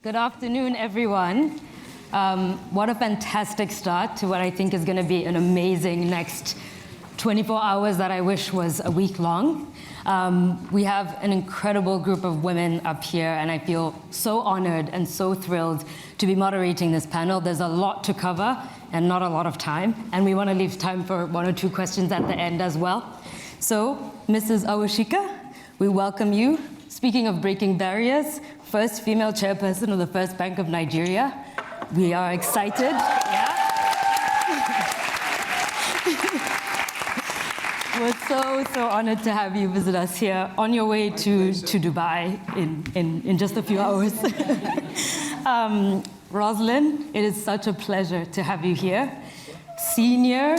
Good afternoon, everyone. What a fantastic start to what I think is going to be an amazing next 24 hours that I wish was a week long. We have an incredible group of women up here, and I feel so honored and so thrilled to be moderating this panel. There's a lot to cover and not a lot of time, and we want to leave time for one or two questions at the end as well. So, Mrs. Awashika, we welcome you. Speaking of breaking barriers, first female chairperson of the First Bank of Nigeria. We are excited. Yeah. We're so honored to have you visit us here on your way to Dubai in just a few hours. Rosalind, it is such a pleasure to have you here. Senior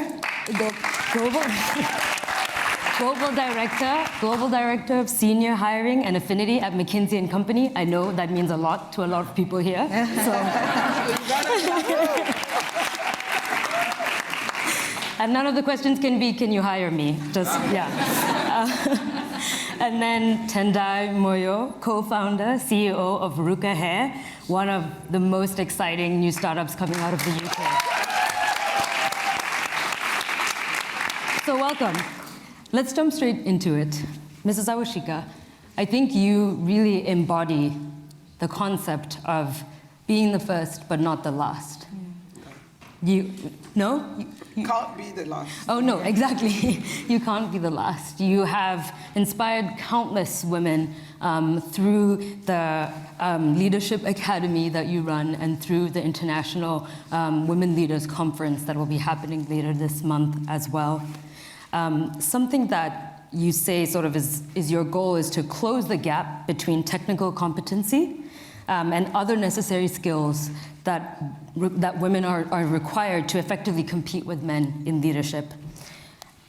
Global Director of Senior Hiring and Affinity at McKinsey & Company. I know that means a lot to a lot of people here. And none of the questions can be, can you hire me? Just, yeah. And then Tendai Moyo, co-founder, CEO of Ruka Hair, one of the most exciting new startups coming out of the UK. So welcome. Let's jump straight into it. Mrs. Awashika, I think you really embody the concept of being the first but not the last. You can't be the last. Oh no, exactly. You can't be the last. You have inspired countless women through the Leadership Academy that you run and through the International Women Leaders Conference that will be happening later this month as well. Something that you say sort of is your goal is to close the gap between technical competency and other necessary skills that women are required to effectively compete with men in leadership.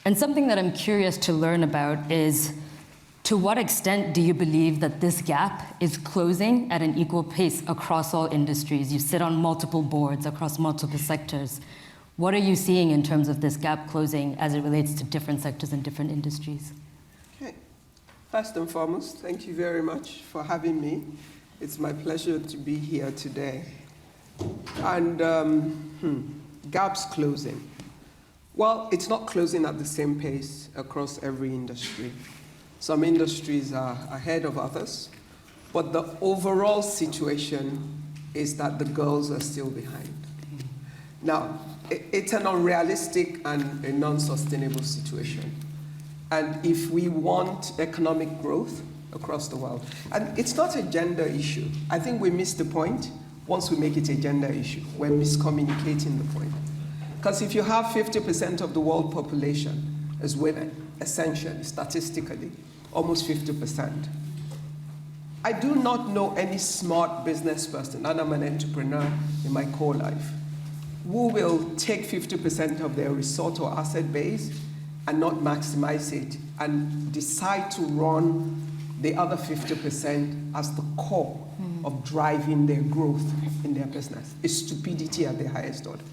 And something that I'm curious to learn about is, to what extent do you believe that this gap is closing at an equal pace across all industries? You sit on multiple boards across multiple sectors. What are you seeing in terms of this gap closing as it relates to different sectors and different industries? Okay. First and foremost, thank you very much for having me. It's my pleasure to be here today. And gaps closing. Well, it's not closing at the same pace across every industry. Some industries are ahead of others, but the overall situation is that the girls are still behind. Now, it's an unrealistic and a non-sustainable situation. And if we want economic growth across the world, and it's not a gender issue. I think we miss the point once we make it a gender issue. We're miscommunicating the point. Because if you have 50% of the world population as women, essentially, statistically, almost 50%, I do not know any smart business person, and I'm an entrepreneur in my core life, who will take 50% of their resource or asset base and not maximize it and decide to run the other 50% as the core of driving their growth in their business. It's stupidity at the highest order.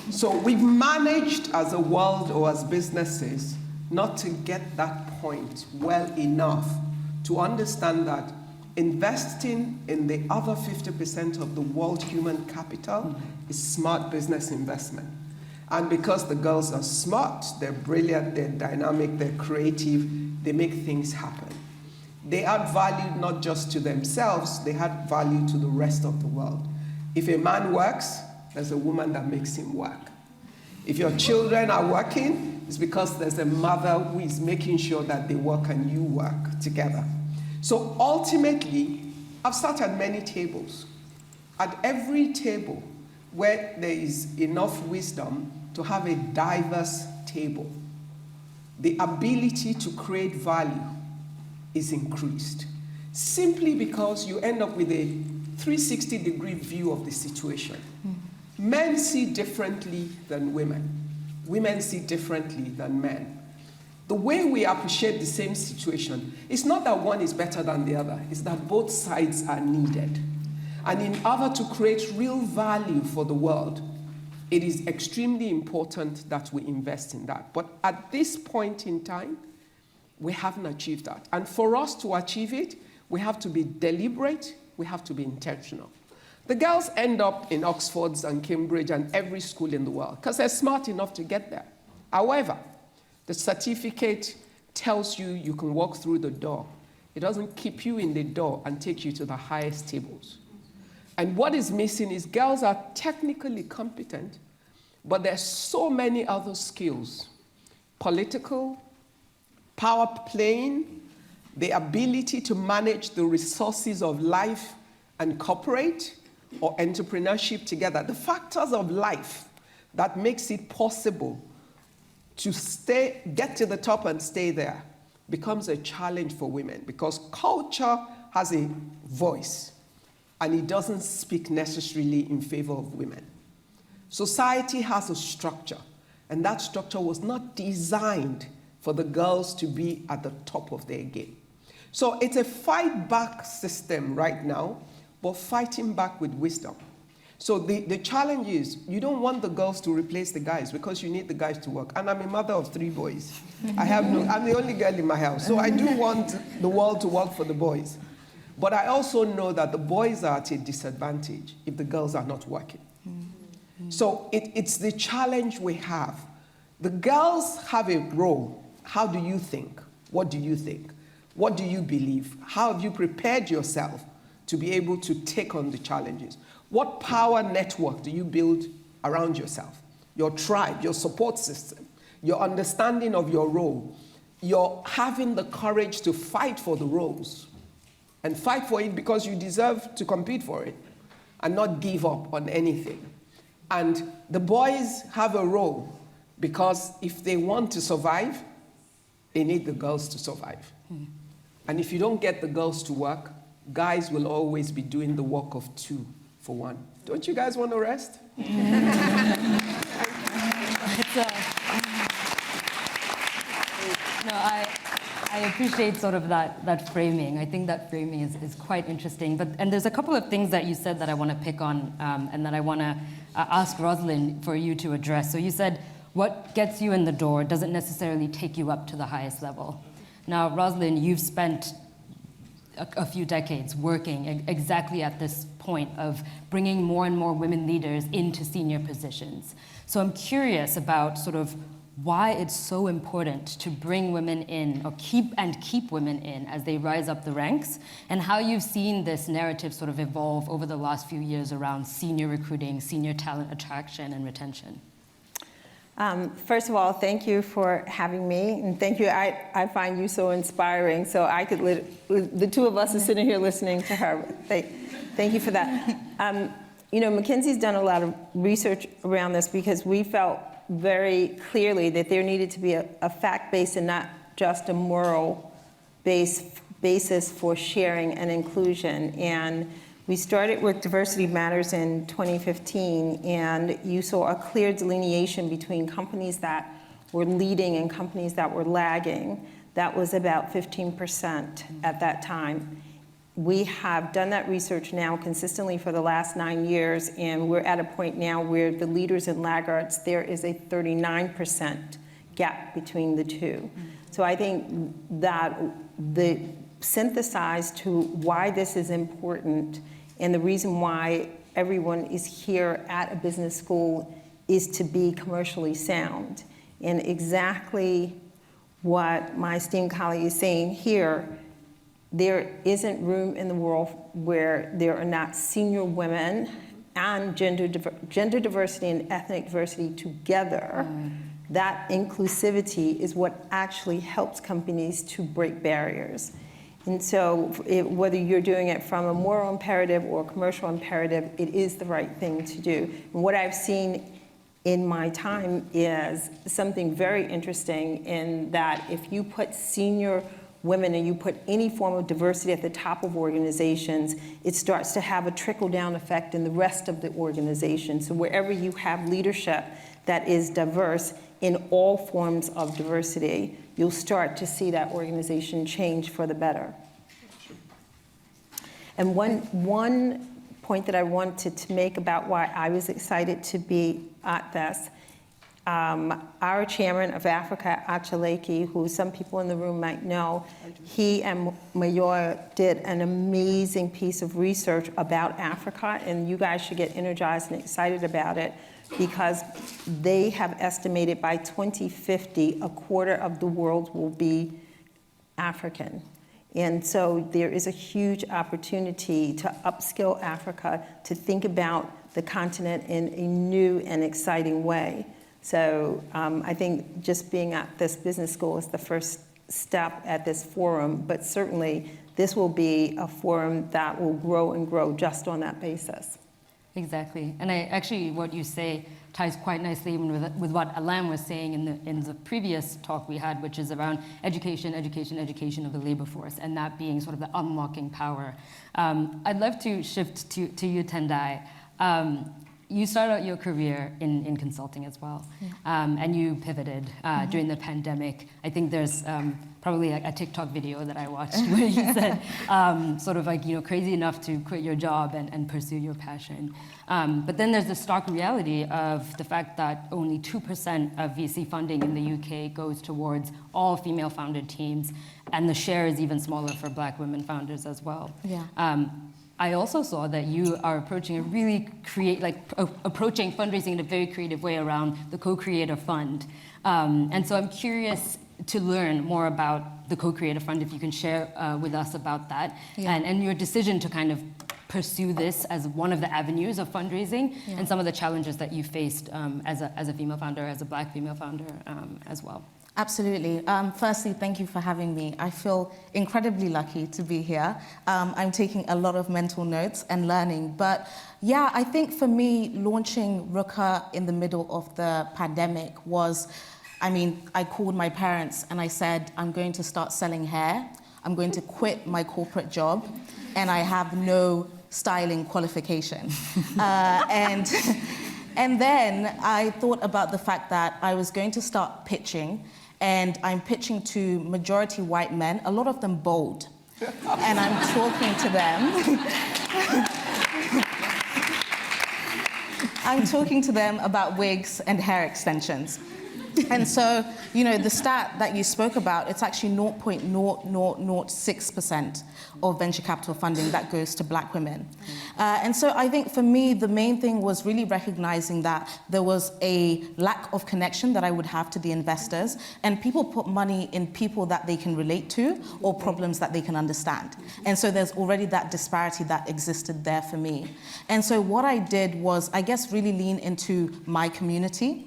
So we've managed as a world or as businesses not to get that point well enough to understand that investing in the other 50% of the world human capital is smart business investment. And because the girls are smart, they're brilliant, they're dynamic, they're creative, they make things happen. They add value not just to themselves, they add value to the rest of the world. If a man works, there's a woman that makes him work. If your children are working, it's because there's a mother who is making sure that they work and you work together. So ultimately, I've sat at many tables. At every table where there is enough wisdom to have a diverse table, the ability to create value is increased. Simply because you end up with a 360-degree view of the situation. Men see differently than women. Women see differently than men. The way we appreciate the same situation, it's not that one is better than the other, it's that both sides are needed. And in order to create real value for the world, it is extremely important that we invest in that. But at this point in time, we haven't achieved that. And for us to achieve it, we have to be deliberate, we have to be intentional. The girls end up in Oxfords and Cambridge and every school in the world because they're smart enough to get there. However, the certificate tells you you can walk through the door. It doesn't keep you in the door and take you to the highest tables. And what is missing is girls are technically competent, but there's so many other skills. Political, power playing, the ability to manage the resources of life and corporate or entrepreneurship together. The factors of life that makes it possible to get to the top and stay there becomes a challenge for women because culture has a voice and it doesn't speak necessarily in favor of women. Society has a structure, and that structure was not designed for the girls to be at the top of their game. So it's a fight back system right now, but fighting back with wisdom. So the challenge is, you don't want the girls to replace the guys because you need the guys to work. And I'm a mother of 3 boys. I'm the only girl in my house. So I do want the world to work for the boys. But I also know that the boys are at a disadvantage if the girls are not working. So it's the challenge we have. The girls have a role. How do you think? What do you think? What do you believe? How have you prepared yourself to be able to take on the challenges? What power network do you build around yourself? Your tribe, your support system, your understanding of your role, your having the courage to fight for the roles and fight for it because you deserve to compete for it and not give up on anything. And the boys have a role because if they want to survive, they need the girls to survive. And if you don't get the girls to work, guys will always be doing the work of 2 for 1. Don't you guys want to rest? I appreciate sort of that framing. I think that framing is quite interesting. And there's a couple of things that you said that I want to pick on and that I want to ask Rosalind for you to address. So you said, what gets you in the door doesn't necessarily take you up to the highest level. Now, Rosalind, you've spent a few decades working exactly at this point of bringing more and more women leaders into senior positions. So I'm curious about sort of why it's so important to bring women in or keep women in as they rise up the ranks, and how you've seen this narrative sort of evolve over the last few years around senior recruiting, senior talent attraction and retention. First of all, thank you for having me, and thank you. I find you so inspiring. So I could, the 2 of us are sitting here listening to her. Thank you for that. McKinsey's done a lot of research around this because we felt very clearly that there needed to be a fact-based and not just a moral basis for sharing and inclusion. And we started with Diversity Matters in 2015, and you saw a clear delineation between companies that were leading and companies that were lagging. That was about 15% at that time. We have done that research now consistently for the last 9 years, and we're at a point now where the leaders and laggards, there is a 39% gap between the two. So I think that the synthesize to why this is important and the reason why everyone is here at a business school is to be commercially sound. And exactly what my esteemed colleague is saying here, there isn't room in the world where there are not senior women and gender diversity and ethnic diversity together. That inclusivity is what actually helps companies to break barriers. And so whether you're doing it from a moral imperative or a commercial imperative, it is the right thing to do. And what I've seen in my time is something very interesting in that if you put senior women and you put any form of diversity at the top of organizations, it starts to have a trickle-down effect in the rest of the organization. So wherever you have leadership that is diverse in all forms of diversity, you'll start to see that organization change for the better. And one point that I wanted to make about why I was excited to be at this, Our chairman of Africa, Achaleki, who some people in the room might know, he and Mayor did an amazing piece of research about Africa, and you guys should get energized and excited about it, because they have estimated by 2050, a quarter of the world will be African. And so there is a huge opportunity to upskill Africa, to think about the continent in a new and exciting way. So I think just being at this business school is the first step at this forum, but certainly this will be a forum that will grow and grow just on that basis. Exactly. And actually, what you say ties quite nicely even with what Alain was saying in the previous talk we had, which is around education of the labor force, and that being sort of the unlocking power. I'd love to shift to you, Tendai. You started out your career in consulting as well, and you pivoted during the pandemic. I think there's probably a TikTok video that I watched where you said sort of like, crazy enough to quit your job and pursue your passion. But then there's the stark reality of the fact that only 2% of VC funding in the UK goes towards all female-founded teams, and the share is even smaller for Black women founders as well. Yeah. I also saw that you are approaching approaching fundraising in a very creative way around the Co-Creator Fund. And so I'm curious to learn more about the Co-Creator Fund, if you can share with us about that, and your decision to kind of pursue this as one of the avenues of fundraising, and some of the challenges that you faced as a female founder, as a Black female founder as well. Absolutely. Firstly, thank you for having me. I feel incredibly lucky to be here. I'm taking a lot of mental notes and learning. But yeah, I think for me, launching Ruka in the middle of the pandemic was, I called my parents and I said, I'm going to start selling hair. I'm going to quit my corporate job, and I have no styling qualification. And then I thought about the fact that I was going to start pitching, and I'm pitching to majority white men, a lot of them bald. And I'm talking to them. I'm talking to them about wigs and hair extensions. And so, the stat that you spoke about, it's actually 0.0006% of venture capital funding that goes to Black women. And so I think for me, the main thing was really recognizing that there was a lack of connection that I would have to the investors, and people put money in people that they can relate to or problems that they can understand. And so there's already that disparity that existed there for me. And so what I did was, really lean into my community.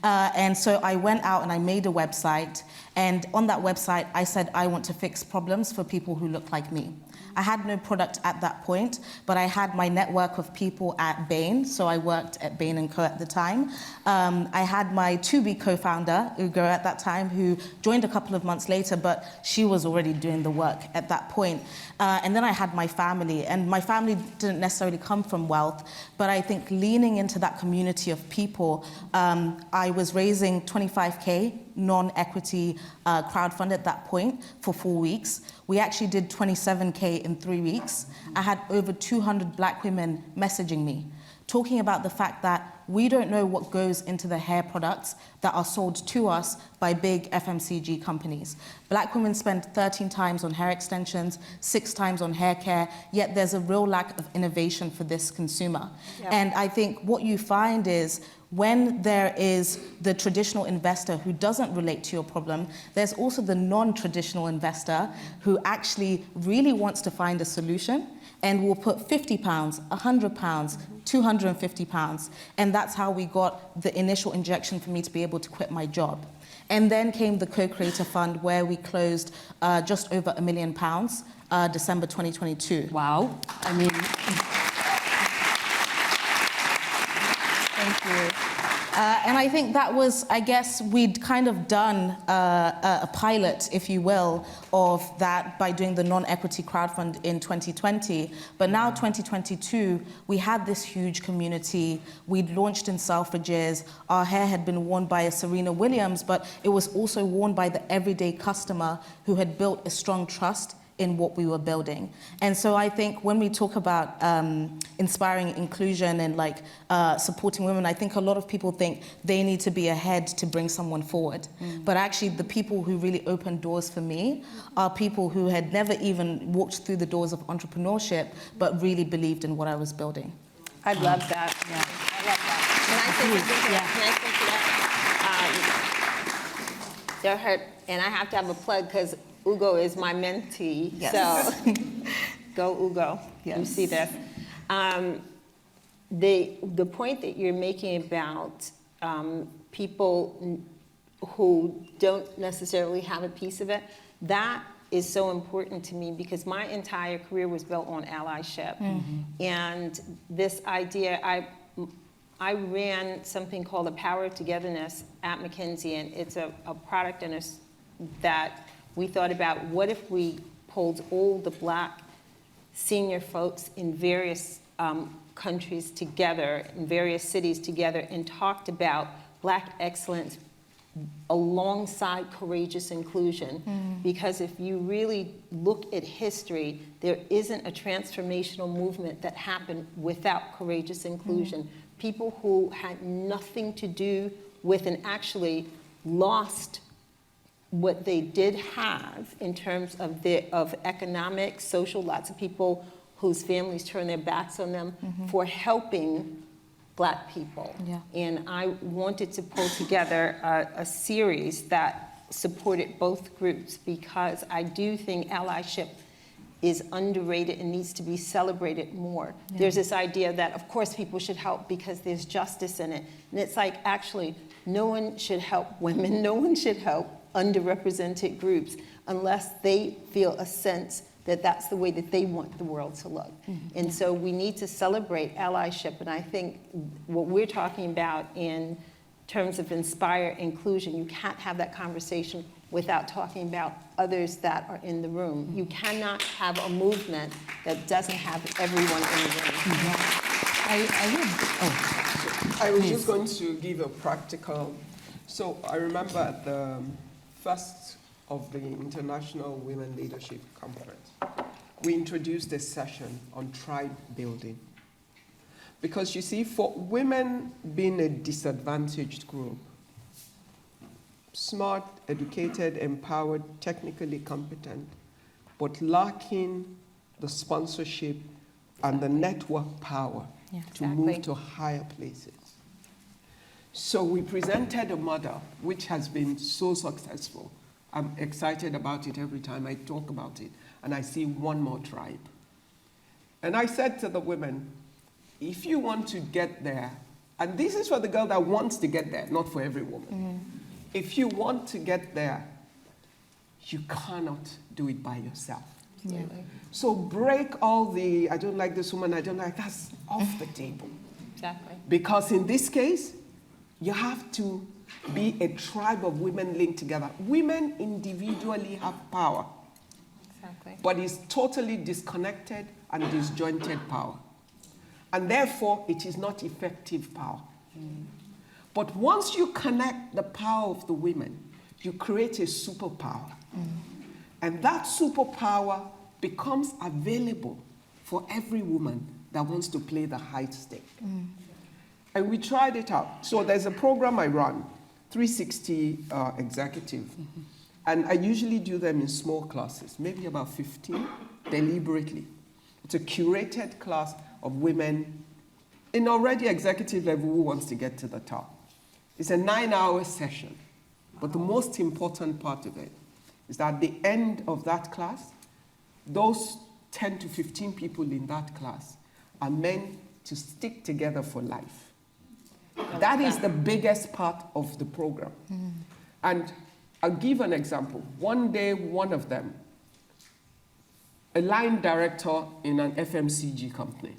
And so I went out and I made a website, and on that website I said I want to fix problems for people who look like me. I had no product at that point, but I had my network of people at Bain, so I worked at Bain & Co. at the time. I had my to-be co-founder, Ugo, at that time, who joined a couple of months later, but she was already doing the work at that point. And then I had my family, and my family didn't necessarily come from wealth, but I think leaning into that community of people, I was raising 25K non-equity crowdfund at that point for 4 weeks. We actually did 27K in 3 weeks. I had over 200 Black women messaging me, talking about the fact that we don't know what goes into the hair products that are sold to us by big FMCG companies. Black women spend 13 times on hair extensions, 6 times on hair care, yet there's a real lack of innovation for this consumer. Yeah. And I think what you find is when there is the traditional investor who doesn't relate to your problem, there's also the non-traditional investor who actually really wants to find a solution and will put £50, £100, £250. And that's how we got the initial injection for me to be able to quit my job. And then came the Co-Creator Fund, where we closed just over £1 million, December 2022. Wow. Thank you. And I think that was, we'd kind of done a pilot, if you will, of that by doing the non-equity crowdfund in 2020. But now 2022, we had this huge community. We'd launched in Selfridges. Our hair had been worn by a Serena Williams, but it was also worn by the everyday customer who had built a strong trust in what we were building. And so I think when we talk about inspiring inclusion and like supporting women, I think a lot of people think they need to be ahead to bring someone forward. But actually the people who really opened doors for me are people who had never even walked through the doors of entrepreneurship, but really believed in what I was building. I love that. Yeah. I love that. Can I say something to that? Can I say to that? And I have to have a plug because Ugo is my mentee. Yes. So go Ugo. Yes. You see this. The point that you're making about people who don't necessarily have a piece of it, that is so important to me because my entire career was built on allyship. And this idea, I ran something called the Power of Togetherness at McKinsey, and it's a product that we thought about, what if we pulled all the Black senior folks in various countries together, in various cities together, and talked about Black excellence alongside courageous inclusion. Because if you really look at history, there isn't a transformational movement that happened without courageous inclusion. People who had nothing to do with and actually lost what they did have in terms of economic, social, lots of people whose families turned their backs on them for helping Black people. Yeah. And I wanted to pull together a series that supported both groups because I do think allyship is underrated and needs to be celebrated more. Yeah. There's this idea that, of course, people should help because there's justice in it. And it's like, actually, no one should help women, no one should help underrepresented groups unless they feel a sense that that's the way that they want the world to look. And so we need to celebrate allyship, and I think what we're talking about in terms of inspire inclusion, you can't have that conversation without talking about others that are in the room. You cannot have a movement that doesn't have everyone in the room. I was just going to give a practical. So I remember at the first of the International Women Leadership Conference, we introduced a session on tribe building. Because you see, for women being a disadvantaged group, smart, educated, empowered, technically competent, but lacking the sponsorship and the network power to move to higher places. So we presented a model which has been so successful. I'm excited about it every time I talk about it, and I see one more tribe. And I said to the women, if you want to get there, and this is for the girl that wants to get there, not for every woman. If you want to get there, you cannot do it by yourself. Yeah. So break all the, I don't like this woman, I don't like, that's off the table. Exactly. Because in this case, you have to be a tribe of women linked together. Women individually have power, but it's totally disconnected and disjointed power. And therefore, it is not effective power. But once you connect the power of the women, you create a superpower. And that superpower becomes available for every woman that wants to play the high stake. And we tried it out. So there's a program I run, 360 Executive. And I usually do them in small classes, maybe about 15, deliberately. It's a curated class of women in already executive level who wants to get to the top. It's a 9-hour session. But the most important part of it is that at the end of that class, those 10 to 15 people in that class are meant to stick together for life. That is the biggest part of the program. And I'll give an example. One day, one of them, a line director in an FMCG company,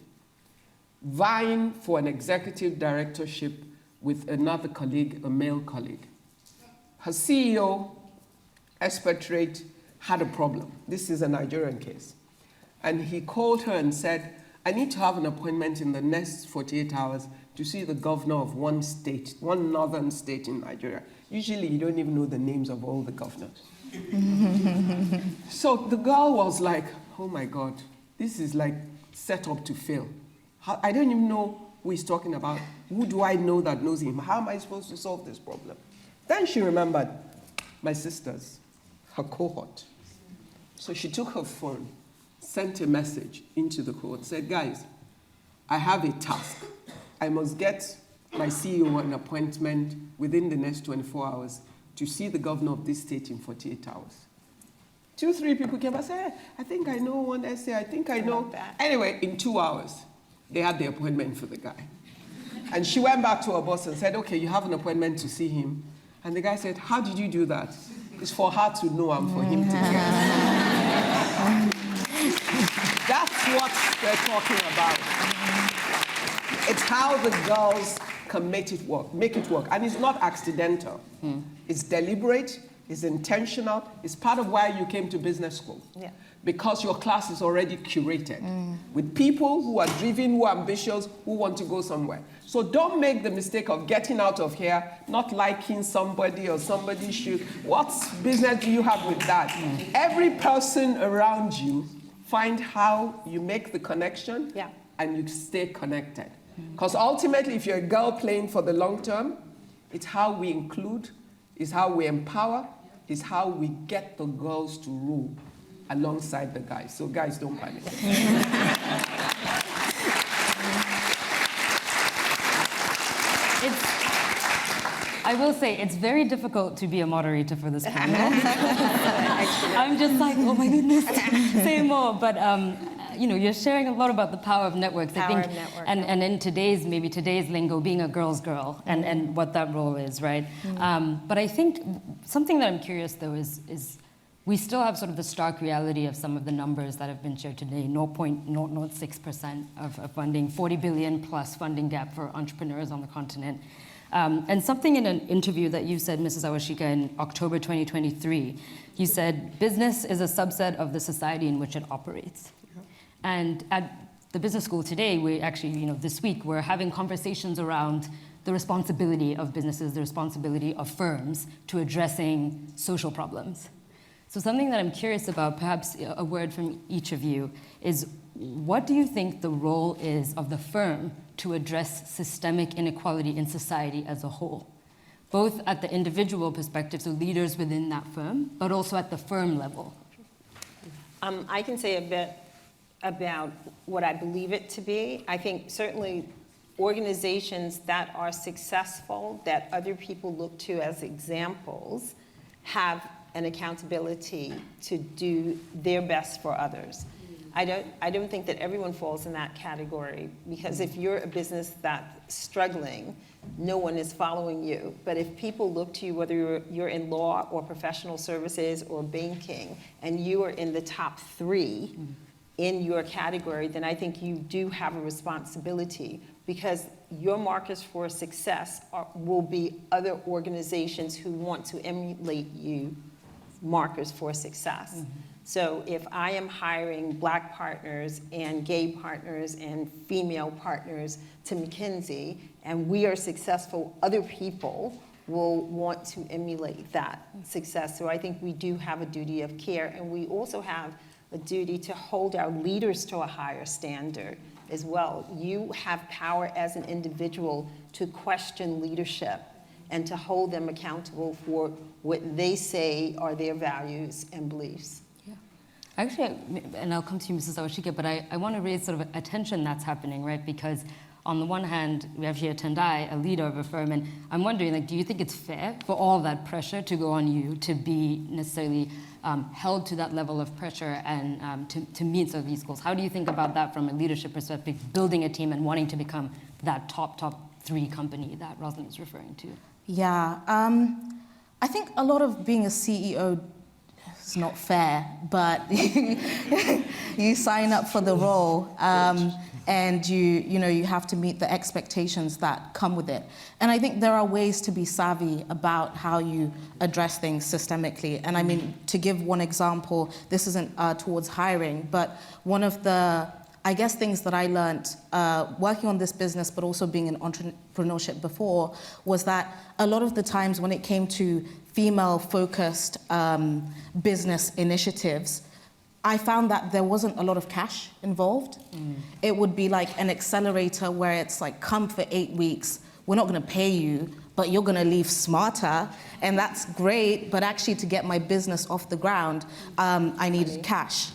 vying for an executive directorship with another colleague, a male colleague. Her CEO, expatriate, had a problem. This is a Nigerian case. And he called her and said, I need to have an appointment in the next 48 hours to see the governor of one state, one northern state in Nigeria. Usually you don't even know the names of all the governors. So the girl was like, oh my God, this is like set up to fail. I don't even know who he's talking about. Who do I know that knows him? How am I supposed to solve this problem? Then she remembered my sisters, her cohort. So she took her phone, sent a message into the cohort, said, guys, I have a task. I must get my CEO an appointment within the next 24 hours to see the governor of this state in 48 hours. 2, 3 people came and said, I think I know one essay, I think I know. Anyway, in 2 hours, they had the appointment for the guy. And she went back to her boss and said, okay, you have an appointment to see him. And the guy said, how did you do that? It's for her to know and for him to get. That's what they're talking about. It's how the girls can make it work. And it's not accidental. It's deliberate, it's intentional, it's part of why you came to business school. Yeah. Because your class is already curated with people who are driven, who are ambitious, who want to go somewhere. So don't make the mistake of getting out of here, not liking somebody or somebody should. What business do you have with that? Every person around you, find how you make the connection and you stay connected. Because ultimately, if you're a girl playing for the long term, it's how we include, it's how we empower, it's how we get the girls to rule alongside the guys. So guys, don't panic. I will say, it's very difficult to be a moderator for this panel. I'm just like, oh my goodness, say more. But you're sharing a lot about the power of networks. And in today's lingo, being a girl's girl and what that role is, right? But I think something that I'm curious though is we still have sort of the stark reality of some of the numbers that have been shared today, 0.006% of funding, 40 billion plus funding gap for entrepreneurs on the continent. And something in an interview that you said, Mrs. Awashika, in October 2023, you said, business is a subset of the society in which it operates. And at the business school today, we actually, this week, we're having conversations around the responsibility of businesses, the responsibility of firms to addressing social problems. So something that I'm curious about, perhaps a word from each of you, is what do you think the role is of the firm to address systemic inequality in society as a whole? Both at the individual perspective, so leaders within that firm, but also at the firm level. I can say a bit about what I believe it to be. I think certainly organizations that are successful, that other people look to as examples, have an accountability to do their best for others. I don't think that everyone falls in that category, because if you're a business that's struggling, no one is following you. But if people look to you, whether you're in law or professional services or banking, and you are in the top 3 in your category, then I think you do have a responsibility, because your markers for success will be other organizations who want to emulate you markers for success. So if I am hiring Black partners and gay partners and female partners to McKinsey, and we are successful, other people will want to emulate that success. So I think we do have a duty of care, and we also have a duty to hold our leaders to a higher standard as well. You have power as an individual to question leadership and to hold them accountable for what they say are their values and beliefs. Yeah. Actually, and I'll come to you, Mrs. Awashika, but I want to raise sort of a tension that's happening, right? Because on the one hand, we have here Tendai, a leader of a firm, and I'm wondering, like, do you think it's fair for all that pressure to go on you to be necessarily held to that level of pressure and to meet some of these goals? How do you think about that from a leadership perspective, building a team and wanting to become that top 3 company that Rosalind is referring to? Yeah, I think a lot of being a CEO is not fair, but you sign up for the role and you have to meet the expectations that come with it. And I think there are ways to be savvy about how you address things systemically. And I mean, to give one example, this isn't towards hiring, but one of the I guess things that I learned working on this business, but also being in entrepreneurship before, was that a lot of the times when it came to female-focused business initiatives, I found that there wasn't a lot of cash involved. It would be like an accelerator where it's like, come for 8 weeks, we're not gonna pay you, but you're gonna leave smarter, and that's great, but actually to get my business off the ground, I needed cash.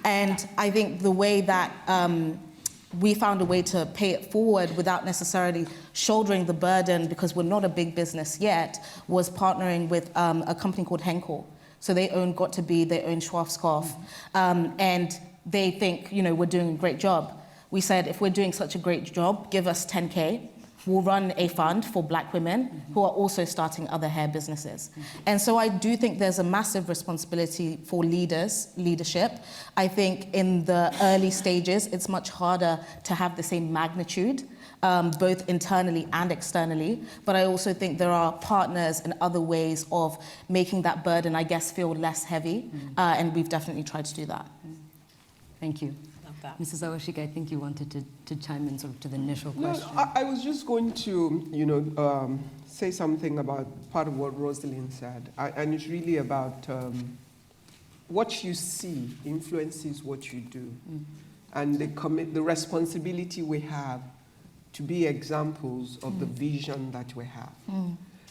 And I think the way that we found a way to pay it forward without necessarily shouldering the burden, because we're not a big business yet, was partnering with a company called Henkel. So they own Got2b, they own Schwarzkopf, and they think, you know, we're doing a great job. We said, if we're doing such a great job, give us 10K. We'll run a fund for Black women who are also starting other hair businesses. And so I do think there's a massive responsibility for leadership. I think in the early stages, it's much harder to have the same magnitude, both internally and externally. But I also think there are partners and other ways of making that burden, I guess, feel less heavy. And we've definitely tried to do that. Thank you. Mrs. Awashika, I think you wanted to chime in sort of to the initial question. No, I was just going to, say something about part of what Rosalind said. And it's really about what you see influences what you do. And the responsibility we have to be examples of the vision that we have.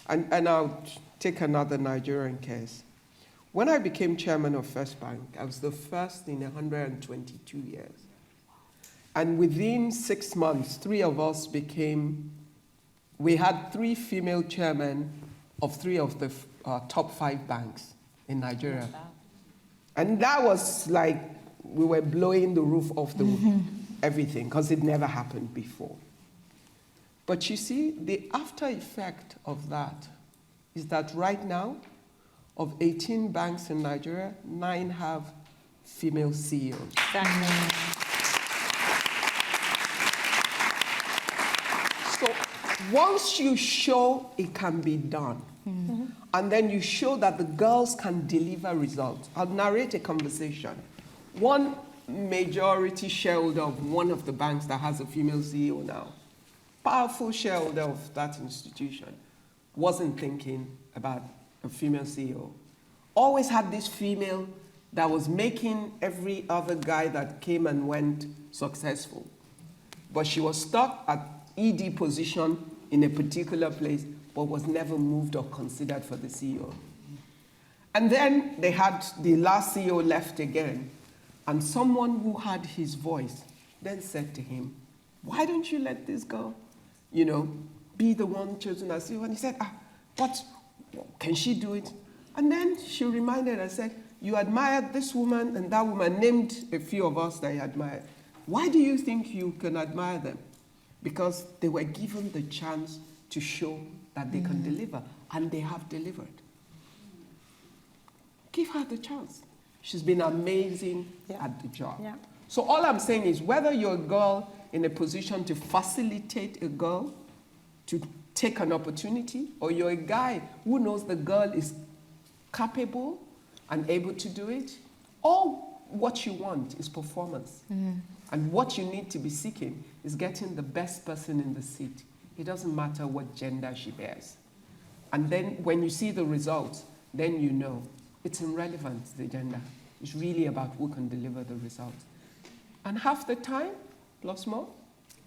And I'll take another Nigerian case. When I became chairman of First Bank, I was the first in 122 years. And within 6 months, 3 of us we had 3 female chairmen of 3 of the top 5 banks in Nigeria. And that was like, we were blowing the roof off everything, because it never happened before. But you see, the after effect of that is that right now, of 18 banks in Nigeria, 9 have female CEOs. Exactly. So once you show it can be done, and then you show that the girls can deliver results. I'll narrate a conversation. One majority shareholder of one of the banks that has a female CEO now, powerful shareholder of that institution, wasn't thinking about a female CEO. Always had this female that was making every other guy that came and went successful. But she was stuck at ED position in a particular place, but was never moved or considered for the CEO. And then they had the last CEO left again, and someone who had his voice then said to him, why don't you let this girl, be the one chosen as CEO? And he said, but can she do it? And then she reminded and said, you admired this woman and that woman, named a few of us that you admired. Why do you think you can admire them? Because they were given the chance to show that they can deliver, and they have delivered. Give her the chance. She's been amazing at the job. Yeah. So all I'm saying is, whether you're a girl in a position to facilitate a girl to take an opportunity, or you're a guy who knows the girl is capable and able to do it, all what you want is performance. And what you need to be seeking is getting the best person in the seat. It doesn't matter what gender she bears. And then when you see the results, then you know it's irrelevant, the gender. It's really about who can deliver the results. And half the time, plus more,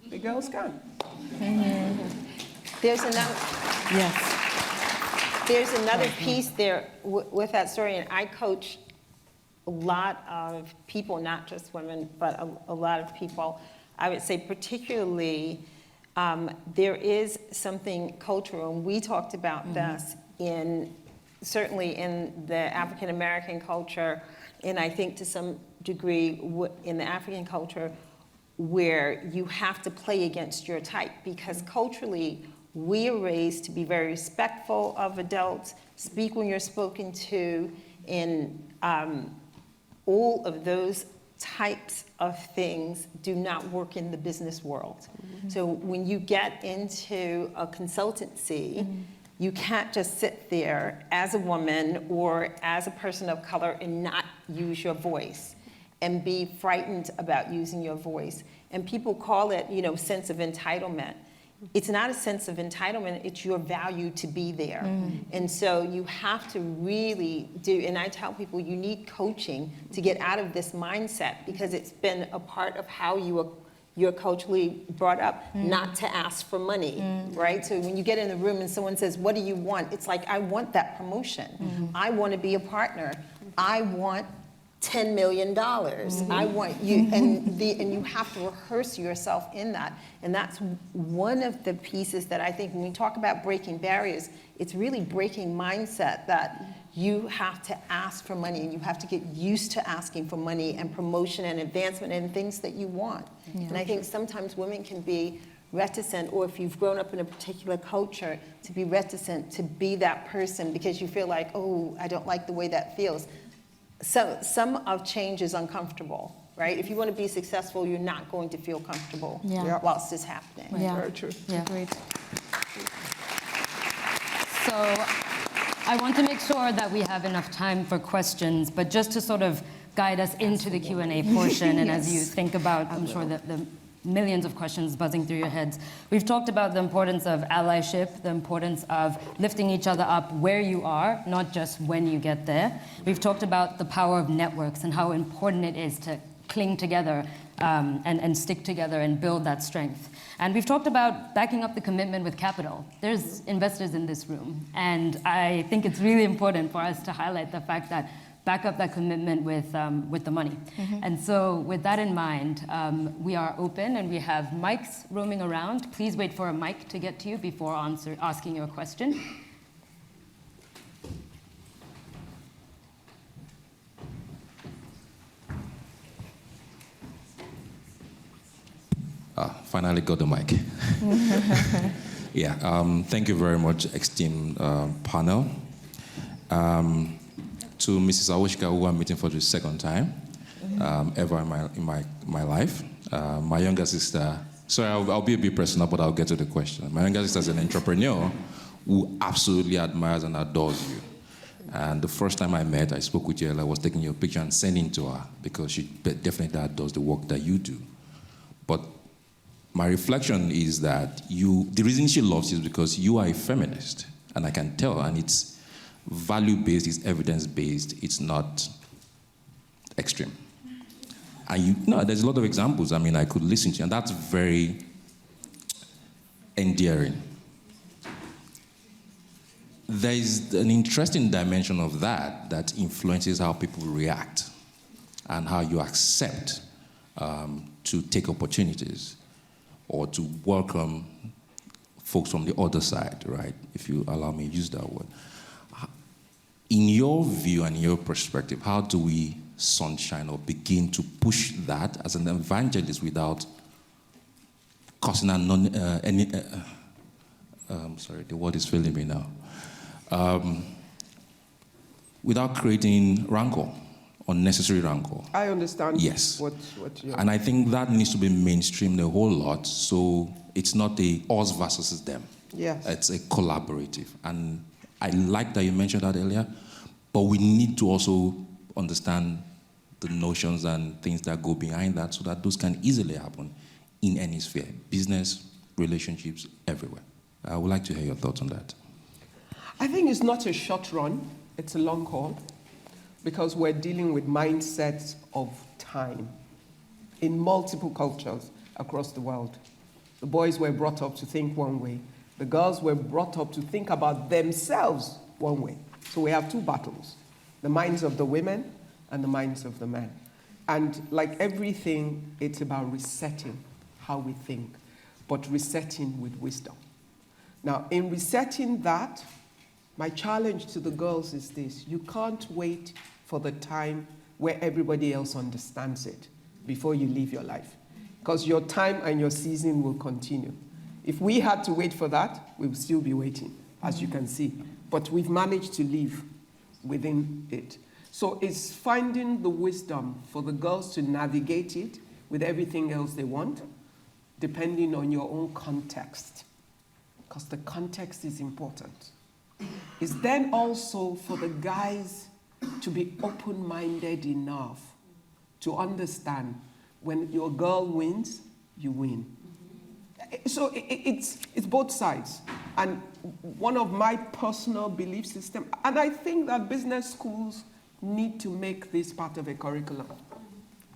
the girls can. There's another piece there with that story, and I coach a lot of people, not just women, but a lot of people. I would say particularly there is something cultural, and we talked about this certainly in the African American culture, and I think to some degree in the African culture, where you have to play against your type, because culturally we are raised to be very respectful of adults, speak when you're spoken to, in all of those types of things do not work in the business world. So when you get into a consultancy, you can't just sit there as a woman or as a person of color and not use your voice. and be frightened about using your voice. And people call it, sense of entitlement. It's not a sense of entitlement, it's your value to be there. And so you have to really do, and I tell people you need coaching to get out of this mindset, because it's been a part of how you're culturally brought up not to ask for money, right? So when you get in the room and someone says, what do you want? It's like, I want that promotion. I want to be a partner. I want $10 million. I want you, and you have to rehearse yourself in that. And that's one of the pieces that I think when we talk about breaking barriers, it's really breaking mindset that you have to ask for money, and you have to get used to asking for money and promotion and advancement and things that you want. And I think sometimes women can be reticent, or if you've grown up in a particular culture, to be reticent to be that person because you feel like, oh, I don't like the way that feels. So some of change is uncomfortable, right? If you want to be successful, you're not going to feel comfortable whilst it's happening. Very true. Yeah. Agreed. So I want to make sure that we have enough time for questions, but just to sort of guide us into the Q&A portion, and as you think about, I'm sure that the millions of questions buzzing through your heads. We've talked about the importance of allyship, the importance of lifting each other up where you are, not just when you get there. We've talked about the power of networks and how important it is to cling together and stick together and build that strength. And we've talked about backing up the commitment with capital. There's investors in this room, and I think it's really important for us to highlight the fact that back up that commitment with the money. And so with that in mind, we are open and we have mics roaming around. Please wait for a mic to get to you before asking your question. Finally got the mic. Thank you very much, esteemed panel. To Mrs. Awoshika, who I'm meeting for the second time ever in my life. My younger sister, sorry, I'll be a bit personal, but I'll get to the question. My younger sister is an entrepreneur who absolutely admires and adores you. And the first time I met, I spoke with you, I was taking your picture and sending to her because she definitely adores the work that you do. But my reflection is that the reason she loves you is because you are a feminist, and I can tell, and it's value-based, it's evidence-based, it's not extreme. And there's a lot of examples, I could listen to, and that's very endearing. There is an interesting dimension of that influences how people react and how you accept to take opportunities or to welcome folks from the other side, right? If you allow me to use that word. In your view and your perspective, how do we sunshine or begin to push that as an evangelist without causing sorry, the word is failing me now. Without creating rancor, unnecessary rancor. I understand. Yes. What you're... And I think that needs to be mainstreamed a whole lot, so it's not a us versus them. Yes. It's a collaborative. And I like that you mentioned that earlier, but we need to also understand the notions and things that go behind that so that those can easily happen in any sphere, business, relationships, everywhere. I would like to hear your thoughts on that. I think it's not a short run, it's a long haul, because we're dealing with mindsets of time in multiple cultures across the world. The boys were brought up to think one way. The girls were brought up to think about themselves one way. So we have two battles, the minds of the women and the minds of the men. And like everything, it's about resetting how we think, but resetting with wisdom. Now, in resetting that, my challenge to the girls is this: you can't wait for the time where everybody else understands it before you live your life, because your time and your season will continue. If we had to wait for that, we would still be waiting, as you can see. But we've managed to live within it. So it's finding the wisdom for the girls to navigate it with everything else they want, depending on your own context, because the context is important. It's then also for the guys to be open-minded enough to understand when your girl wins, you win. So it's both sides. And one of my personal belief system, and I think that business schools need to make this part of a curriculum.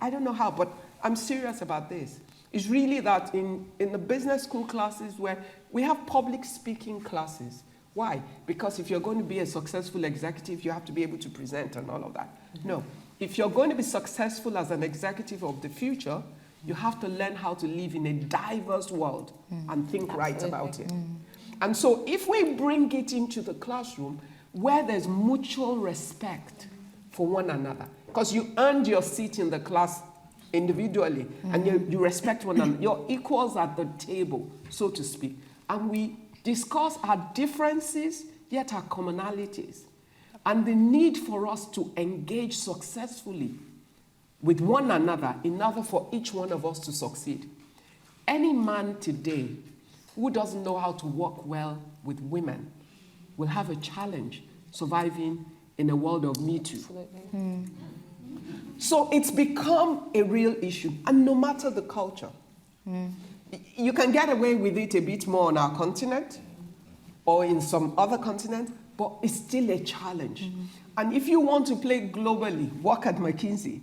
I don't know how, but I'm serious about this. It's really that in the business school classes where we have public speaking classes. Why? Because if you're going to be a successful executive, you have to be able to present and all of that. No. If you're going to be successful as an executive of the future, you have to learn how to live in a diverse world and think right about it. And so if we bring it into the classroom where there's mutual respect for one another, because you earned your seat in the class individually, and you respect one another, you're equals at the table, so to speak. And we discuss our differences, yet our commonalities, and the need for us to engage successfully with one another in order for each one of us to succeed. Any man today who doesn't know how to work well with women will have a challenge surviving in a world of Me Too. So it's become a real issue, and no matter the culture. You can get away with it a bit more on our continent or in some other continent, but it's still a challenge. And if you want to play globally, work at McKinsey,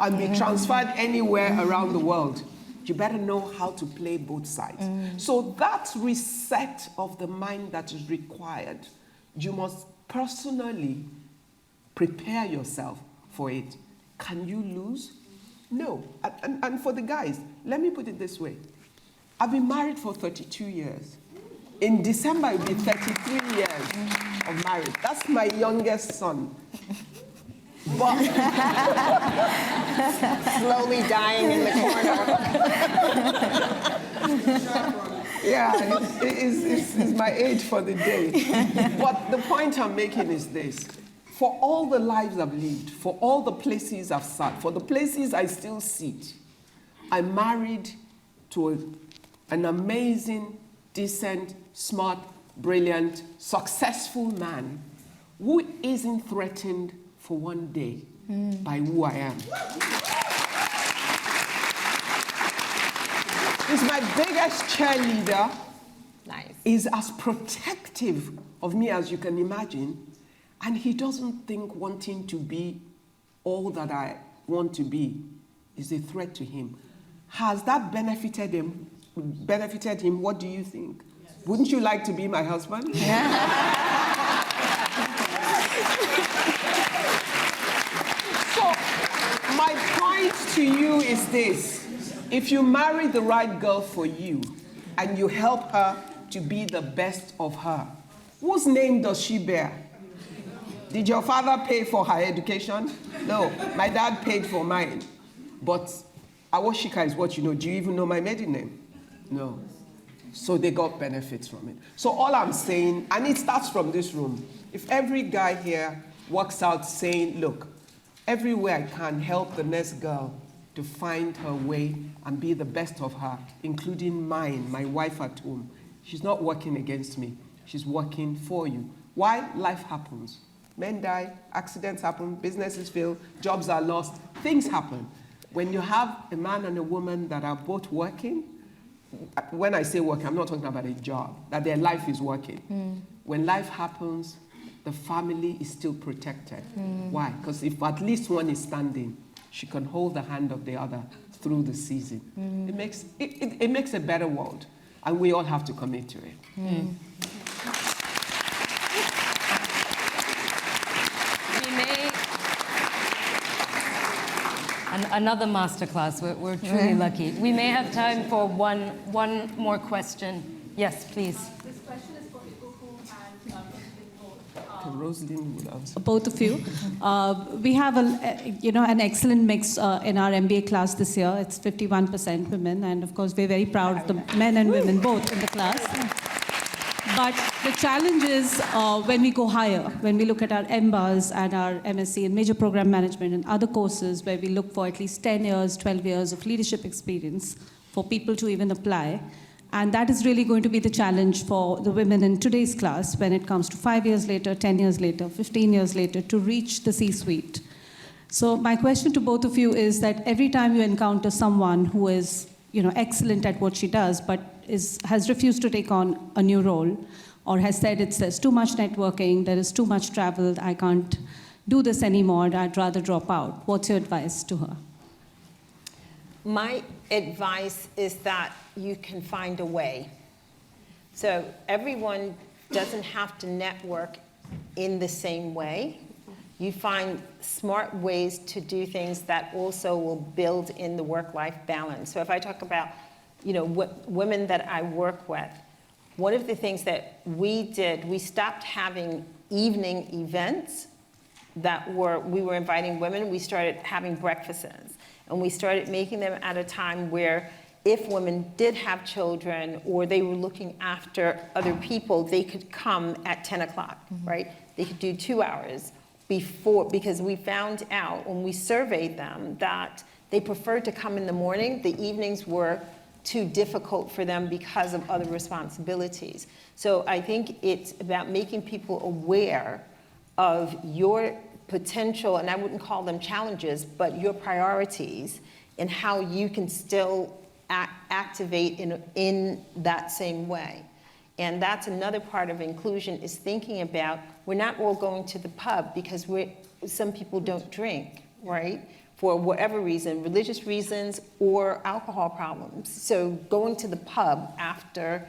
and be transferred anywhere around the world, you better know how to play both sides. So that reset of the mind that is required, you must personally prepare yourself for it. Can you lose? No. And for the guys, let me put it this way. I've been married for 32 years. In December, it will be 33 years of marriage. That's my youngest son. But Slowly dying in the corner. yeah, it's my age for the day. But the point I'm making is this. For all the lives I've lived, for all the places I've sat, for the places I still sit, I'm married to an amazing, decent, smart, brilliant, successful man who isn't threatened for one day by who I am. He's my biggest cheerleader. Nice. Is as protective of me as you can imagine, and he doesn't think wanting to be all that I want to be is a threat to him. Has that benefited him? What do you think? Yes. Wouldn't you like to be my husband? So my point to you is this. If you marry the right girl for you and you help her to be the best of her, whose name does she bear? Did your father pay for her education? No, my dad paid for mine. But Awoshika is what you know. Do you even know my maiden name? No. So they got benefits from it. So all I'm saying, and it starts from this room, if every guy here walks out saying, look, everywhere I can help the next girl to find her way and be the best of her, including mine, my wife at home. She's not working against me. She's working for you. Why? Life happens. Men die, accidents happen, businesses fail, jobs are lost, things happen. When you have a man and a woman that are both working, when I say working, I'm not talking about a job, that their life is working. When life happens, the family is still protected. Why? Because if at least one is standing, she can hold the hand of the other through the season. It makes a better world, and we all have to commit to it. Another masterclass. We're truly lucky. We may have time for one more question. Yes, please. This question is for Ikuku and Rosalind would answer. both of you. We have an excellent mix in our MBA class this year. It's 51% women, and of course we're very proud of the men and women both in the class. But the challenge is when we go higher, when we look at our MBAs and our MSc and major program management and other courses where we look for at least 10 years, 12 years of leadership experience for people to even apply. And that is really going to be the challenge for the women in today's class when it comes to 5 years later, 10 years later, 15 years later to reach the C-suite. So my question to both of you is that every time you encounter someone who is, excellent at what she does, but has refused to take on a new role, or has said there's too much networking, there is too much travel, I can't do this anymore, I'd rather drop out. What's your advice to her? My advice is that you can find a way. So everyone doesn't have to network in the same way. You find smart ways to do things that also will build in the work-life balance. So if I talk about, women that I work with, one of the things that we did, we stopped having evening events we were inviting women. We started having breakfasts, and we started making them at a time where if women did have children or they were looking after other people, they could come at 10 o'clock, right? They could do 2 hours before, because we found out when we surveyed them that they preferred to come in the morning. The evenings were too difficult for them because of other responsibilities. So I think it's about making people aware of your potential, and I wouldn't call them challenges, but your priorities and how you can still activate in that same way. And that's another part of inclusion, is thinking about, we're not all going to the pub because some people don't drink, right? For whatever reason, religious reasons or alcohol problems. So going to the pub after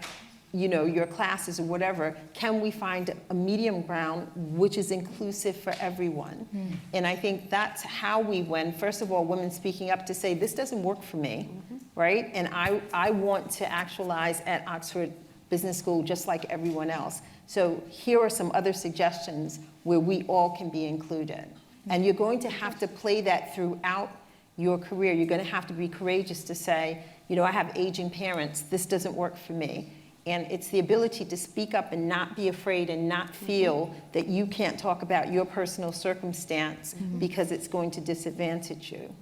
your classes or whatever, can we find a medium ground which is inclusive for everyone? And I think that's how we win. First of all, women speaking up to say, this doesn't work for me, right? And I want to actualize at Oxford Business School just like everyone else. So here are some other suggestions where we all can be included. And you're going to have to play that throughout your career. You're going to have to be courageous to say, I have aging parents, this doesn't work for me. And it's the ability to speak up and not be afraid and not feel that you can't talk about your personal circumstance because it's going to disadvantage you.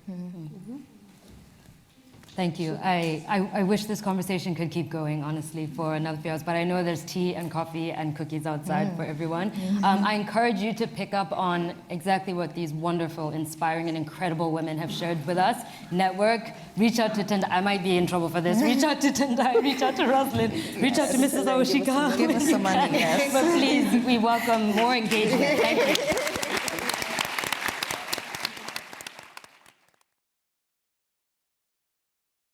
Thank you. I wish this conversation could keep going, honestly, for another few hours, but I know there's tea and coffee and cookies outside for everyone. I encourage you to pick up on exactly what these wonderful, inspiring, and incredible women have shared with us. Network, reach out to Tendai. I might be in trouble for this. Reach out to Tendai, reach out to Roslyn, reach out to Mrs. Oshika. Give us some money, yes. But please, we welcome more engagement. Thank you.